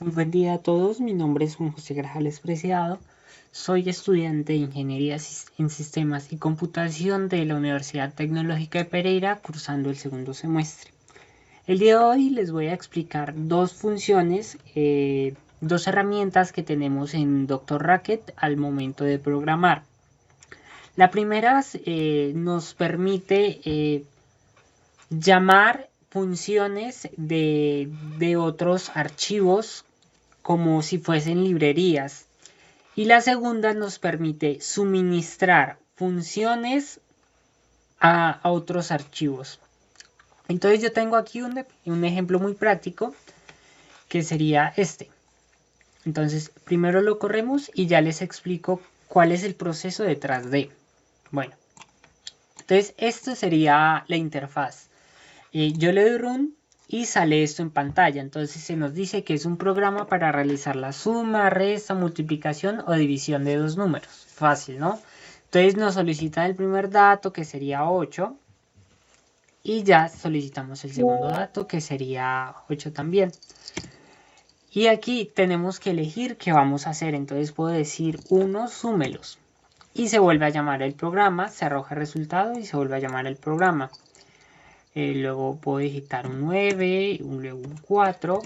Muy buen día a todos, mi nombre es Juan José Grajales Preciado, soy estudiante de Ingeniería en Sistemas y Computación de la Universidad Tecnológica de Pereira, cursando el segundo semestre. El día de hoy les voy a explicar dos funciones, dos herramientas que tenemos en Doctor Racket al momento de programar. La primera nos permite llamar funciones de otros archivos como si fuesen librerías. Y la segunda nos permite suministrar funciones a otros archivos. Entonces yo tengo aquí un ejemplo muy práctico que sería este. Entonces primero lo corremos y ya les explico cuál es el proceso detrás de. Bueno, entonces esto sería la interfaz. Yo le doy run y sale esto en pantalla. Entonces se nos dice que es un programa para realizar la suma, resta, multiplicación o división de dos números. Fácil, ¿no? Entonces nos solicitan el primer dato que sería 8 y ya solicitamos el segundo dato que sería 8 también. Y aquí tenemos que elegir qué vamos a hacer. Entonces puedo decir 1, súmelos. Y se vuelve a llamar el programa, se arroja el resultado y se vuelve a llamar el programa. Luego puedo digitar un 9, luego un 4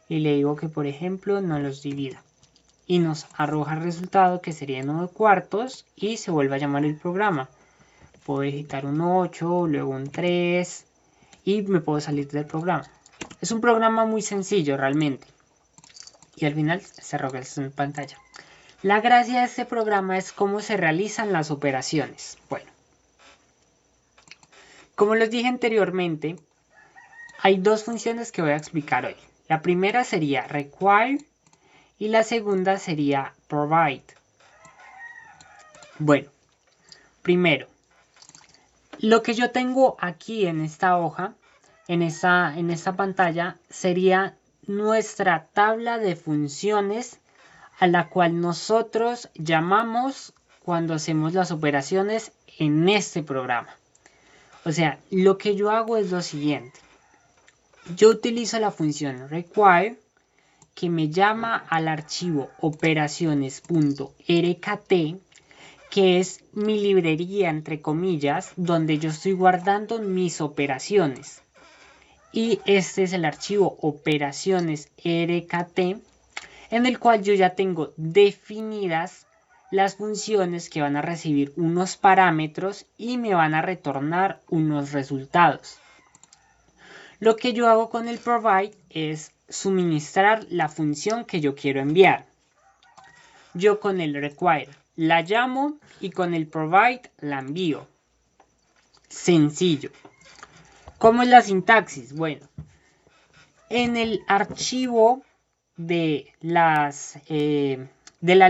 y le digo que por ejemplo no los divida. Y nos arroja el resultado que sería 9 cuartos y se vuelve a llamar el programa. Puedo digitar un 8, luego un 3 y me puedo salir del programa. Es un programa muy sencillo realmente. Y al final se arroja esto en pantalla. La gracia de este programa es cómo se realizan las operaciones. Bueno, como les dije anteriormente, hay dos funciones que voy a explicar hoy. La primera sería require y la segunda sería provide. Bueno, primero, lo que yo tengo aquí en esta hoja, en esta pantalla, sería nuestra tabla de funciones a la cual nosotros llamamos cuando hacemos las operaciones en este programa. O sea, lo que yo hago es lo siguiente. Yo utilizo la función require que me llama al archivo operaciones.rkt, que es mi librería entre comillas donde yo estoy guardando mis operaciones. Y este es el archivo operaciones.rkt en el cual yo ya tengo definidas las funciones que van a recibir unos parámetros y me van a retornar unos resultados. Lo que yo hago con el provide es suministrar la función que yo quiero enviar. Yo con el require la llamo y con el provide la envío. Sencillo. ¿Cómo es la sintaxis? Bueno, en el archivo de la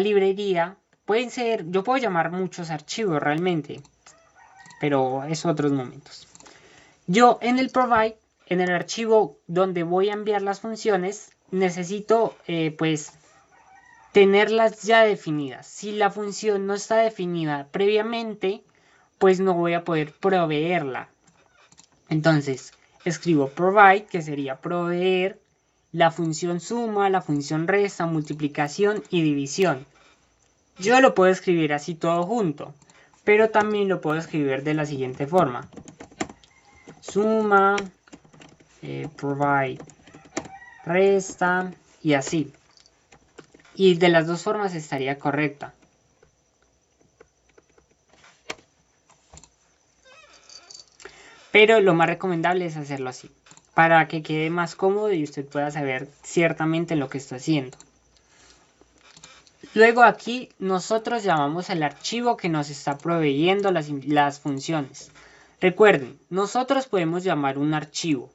librería pueden ser, yo puedo llamar muchos archivos realmente, pero es otros momentos. Yo en el provide, en el archivo donde voy a enviar las funciones, necesito pues tenerlas ya definidas. Si la función no está definida previamente, pues no voy a poder proveerla. Entonces escribo provide, que sería proveer la función suma, la función resta, multiplicación y división. Yo lo puedo escribir así todo junto, pero también lo puedo escribir de la siguiente forma. Suma, provide, resta y así. Y de las dos formas estaría correcta. Pero lo más recomendable es hacerlo así, para que quede más cómodo y usted pueda saber ciertamente lo que está haciendo. Luego aquí nosotros llamamos el archivo que nos está proveyendo las funciones. Recuerden, nosotros podemos llamar un archivo,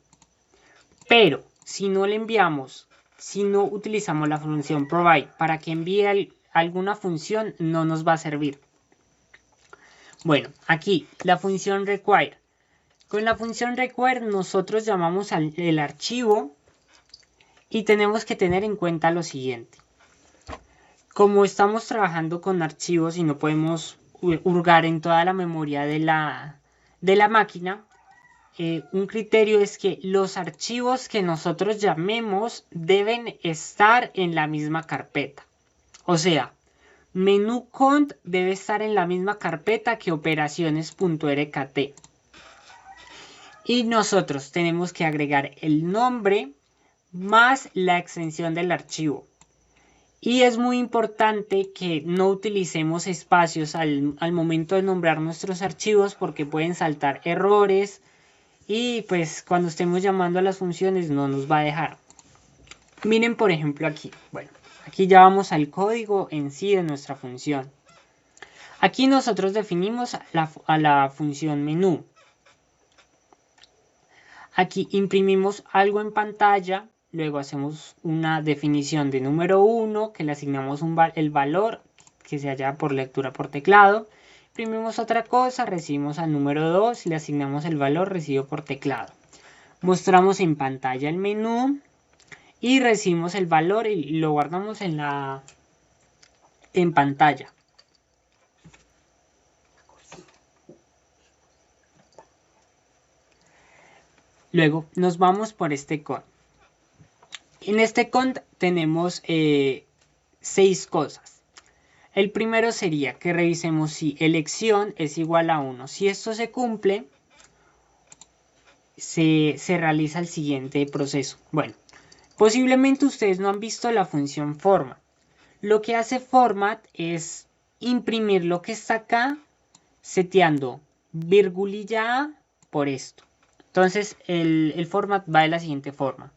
pero si no le enviamos, si no utilizamos la función provide para que envíe alguna función, no nos va a servir. Bueno, aquí la función require. Con la función require nosotros llamamos el archivo y tenemos que tener en cuenta lo siguiente. Como estamos trabajando con archivos y no podemos hurgar en toda la memoria de la máquina, un criterio es que los archivos que nosotros llamemos deben estar en la misma carpeta. O sea, menú cont debe estar en la misma carpeta que operaciones.rkt. Y nosotros tenemos que agregar el nombre más la extensión del archivo. Y es muy importante que no utilicemos espacios al momento de nombrar nuestros archivos porque pueden saltar errores y pues cuando estemos llamando a las funciones no nos va a dejar. Miren por ejemplo aquí. Bueno, aquí ya vamos al código en sí de nuestra función. Aquí nosotros definimos a la función menú. Aquí imprimimos algo en pantalla. Luego hacemos una definición de número 1 que le asignamos el valor que se halla por lectura por teclado. Imprimimos otra cosa, recibimos al número 2 y le asignamos el valor recibido por teclado. Mostramos en pantalla el menú y recibimos el valor y lo guardamos en pantalla. Luego nos vamos por este cont. En este cont tenemos 6 cosas. El primero sería que revisemos si elección es igual a 1. Si esto se cumple, se realiza el siguiente proceso. Bueno, posiblemente ustedes no han visto la función format. Lo que hace format es imprimir lo que está acá, seteando virgulilla A por esto. Entonces el format va de la siguiente forma.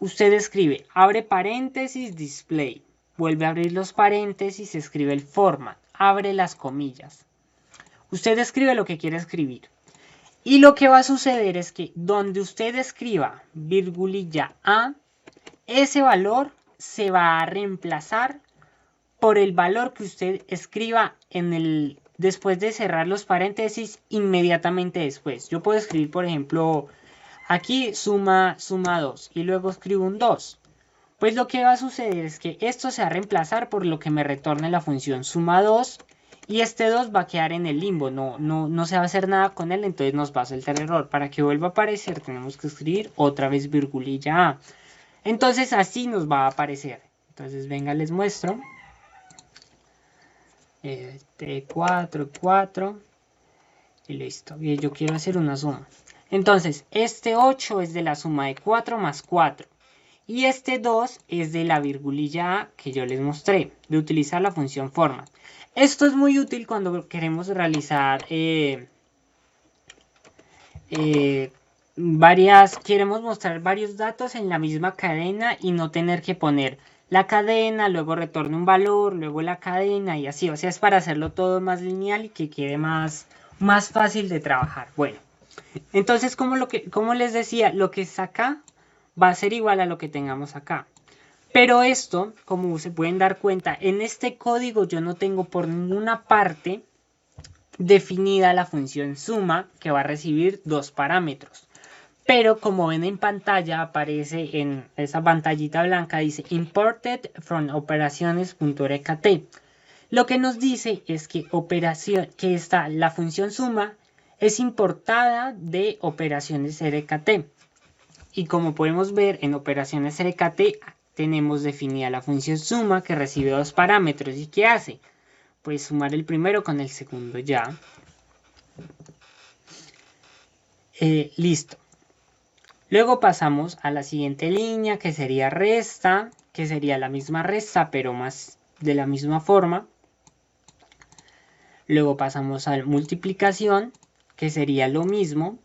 Usted escribe, abre paréntesis, display. Vuelve a abrir los paréntesis, escribe el format, abre las comillas. Usted escribe lo que quiere escribir. Y lo que va a suceder es que donde usted escriba virgulilla A, ese valor se va a reemplazar por el valor que usted escriba después de cerrar los paréntesis inmediatamente después. Yo puedo escribir, por ejemplo, aquí suma 2 y luego escribo un 2. Pues lo que va a suceder es que esto se va a reemplazar por lo que me retorne la función suma 2 y este 2 va a quedar en el limbo, no se va a hacer nada con él, entonces nos va a saltar error. Para que vuelva a aparecer tenemos que escribir otra vez virgulilla A. Entonces así nos va a aparecer. Entonces venga, les muestro. 4 y listo. Bien, yo quiero hacer una suma. Entonces este 8 es de la suma de 4 más 4. Y este 2 es de la virgulilla A que yo les mostré, de utilizar la función format. Esto es muy útil cuando queremos realizar queremos mostrar varios datos en la misma cadena y no tener que poner la cadena, luego retorne un valor, luego la cadena y así. O sea, es para hacerlo todo más lineal y que quede más fácil de trabajar. Bueno, entonces como les decía, lo que está acá va a ser igual a lo que tengamos acá. Pero esto, como se pueden dar cuenta, en este código yo no tengo por ninguna parte definida la función suma que va a recibir 2 parámetros. Pero como ven en pantalla, aparece en esa pantallita blanca, dice imported from operaciones.rkt. Lo que nos dice es que la función suma es importada de operaciones RKT. Y como podemos ver en operaciones RKT tenemos definida la función suma que recibe 2 parámetros. ¿Y qué hace? Pues sumar el primero con el segundo ya. Listo. Luego pasamos a la siguiente línea que sería resta, que sería la misma resta pero más de la misma forma. Luego pasamos a multiplicación, que sería lo mismo.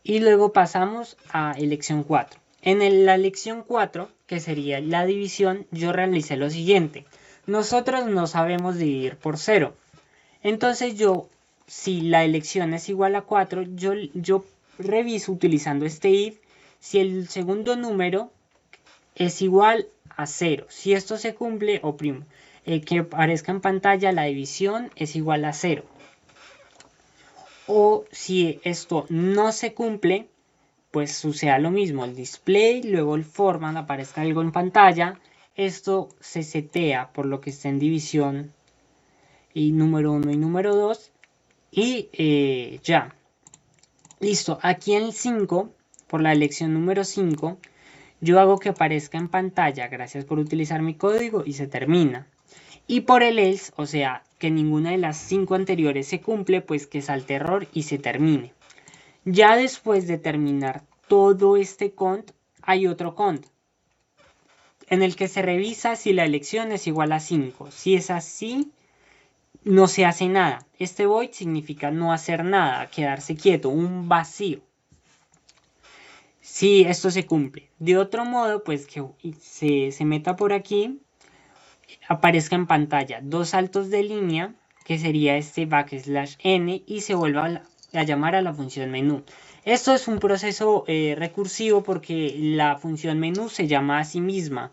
Y luego pasamos a elección 4. En la elección 4, que sería la división, yo realicé lo siguiente. Nosotros no sabemos dividir por 0. Entonces si la elección es igual a 4, yo reviso utilizando este if si el segundo número es igual a 0. Si esto se cumple, oprimo. Que aparezca en pantalla la división es igual a 0. O si esto no se cumple, pues suceda lo mismo. El display, luego el format, aparezca algo en pantalla. Esto se setea por lo que está en división y número 1 y número 2. Y ya. Listo, aquí en el 5, por la elección número 5, yo hago que aparezca en pantalla, gracias por utilizar mi código, y se termina. Y por el else, o sea, que ninguna de las 5 anteriores se cumple, pues que salte error y se termine. Ya después de terminar todo este cont, hay otro cont, en el que se revisa si la elección es igual a 5. Si es así, no se hace nada. Este void significa no hacer nada, quedarse quieto, un vacío. Si esto se cumple. De otro modo, pues que se meta por aquí, aparezca en pantalla dos saltos de línea, que sería este \n, y se vuelva a llamar a la función menú. Esto es un proceso recursivo porque la función menú se llama a sí misma.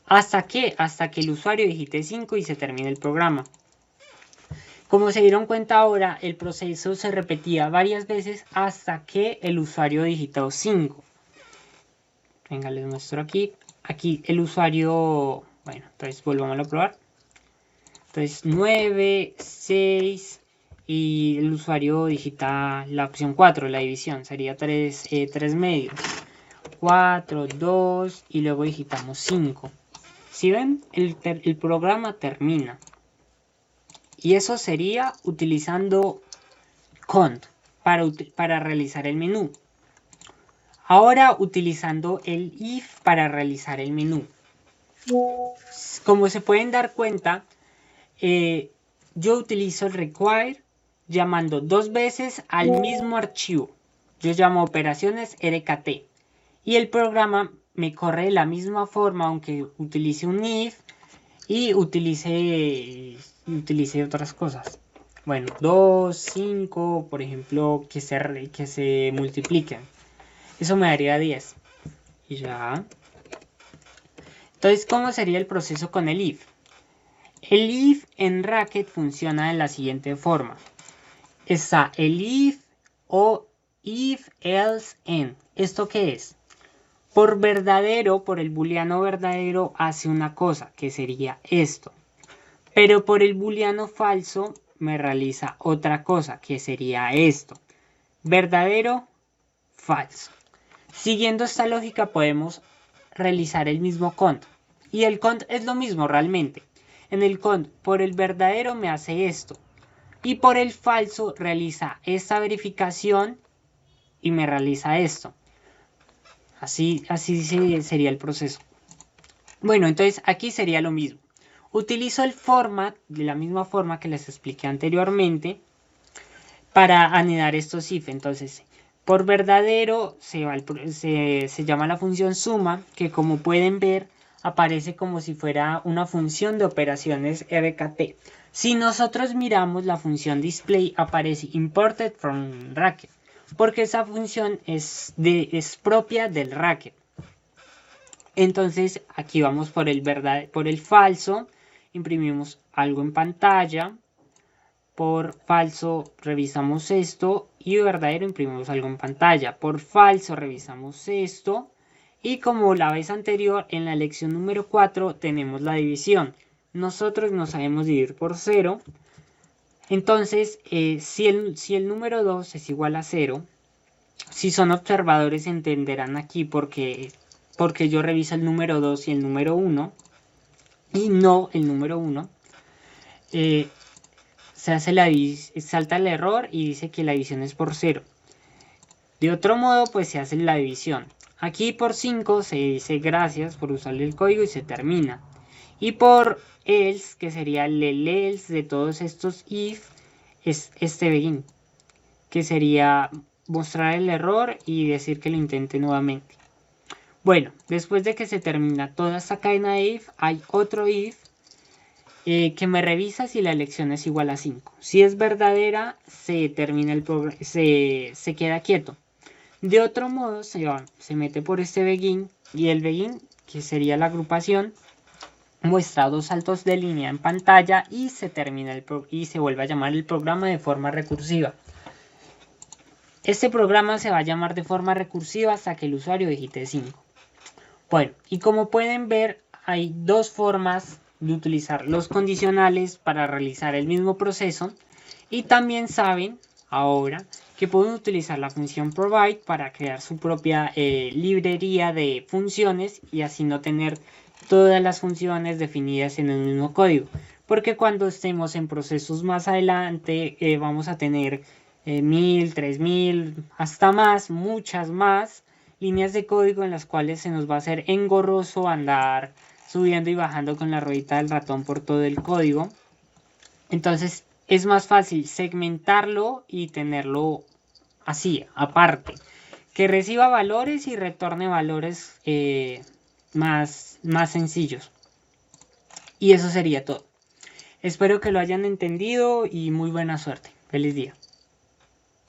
¿Hasta qué? Hasta que el usuario digite 5 y se termine el programa. Como se dieron cuenta ahora, el proceso se repetía varias veces hasta que el usuario digitó 5. Venga, les muestro aquí. Aquí el usuario... Bueno, entonces volvamos a probar. Entonces 9, 6 y el usuario digita la opción 4, la división. Sería 3 medios. 4, 2 y luego digitamos 5. Si ven, el programa termina. Y eso sería utilizando cont para realizar el menú. Ahora utilizando el if para realizar el menú. Como se pueden dar cuenta, yo utilizo el require llamando dos veces al mismo archivo. Yo llamo operaciones rkt. Y el programa me corre de la misma forma, aunque utilice un if y utilice otras cosas. Bueno, 2, 5, por ejemplo, que se multipliquen. Eso me daría 10. Y ya. Entonces, ¿cómo sería el proceso con el if? El if en Racket funciona de la siguiente forma. Está el if o if else en. ¿Esto qué es? Por verdadero, por el booleano verdadero, hace una cosa, que sería esto. Pero por el booleano falso me realiza otra cosa, que sería esto. Verdadero, falso. Siguiendo esta lógica podemos realizar el mismo cont. Y el cont es lo mismo realmente. En el cont, por el verdadero me hace esto. Y por el falso realiza esta verificación y me realiza esto. Así sería el proceso. Bueno, entonces aquí sería lo mismo. Utilizo el format de la misma forma que les expliqué anteriormente para anidar estos if. Entonces, por verdadero se llama la función suma, que como pueden ver aparece como si fuera una función de operaciones rkt. Si nosotros miramos la función display, aparece imported from Racket, porque esa función es propia del Racket. Entonces aquí vamos por el falso, imprimimos algo en pantalla, por falso revisamos esto y verdadero imprimimos algo en pantalla, por falso revisamos esto y como la vez anterior en la lección número 4 tenemos la división. Nosotros no sabemos dividir por 0, entonces si el número 2 es igual a 0, si son observadores entenderán aquí porque yo reviso el número 2 y el número 1 y no el número 1, salta el error y dice que la división es por 0. De otro modo, pues se hace la división. Aquí por 5 se dice gracias por usar el código y se termina. Y por else, que sería el else de todos estos if, es este begin, que sería mostrar el error y decir que lo intente nuevamente. Bueno, después de que se termina toda esta cadena de if, hay otro if que me revisa si la elección es igual a 5. Si es verdadera, se queda quieto. De otro modo, se mete por este begin y el begin, que sería la agrupación, muestra dos saltos de línea en pantalla y se termina y se vuelve a llamar el programa de forma recursiva. Este programa se va a llamar de forma recursiva hasta que el usuario digite 5. Bueno, y como pueden ver, hay dos formas de utilizar los condicionales para realizar el mismo proceso y también saben ahora que pueden utilizar la función provide para crear su propia librería de funciones y así no tener todas las funciones definidas en el mismo código. Porque cuando estemos en procesos más adelante vamos a tener 1000, 3000, hasta más, muchas más líneas de código en las cuales se nos va a hacer engorroso andar subiendo y bajando con la ruedita del ratón por todo el código. Entonces es más fácil segmentarlo y tenerlo así, aparte. Que reciba valores y retorne valores más sencillos. Y eso sería todo. Espero que lo hayan entendido y muy buena suerte. Feliz día.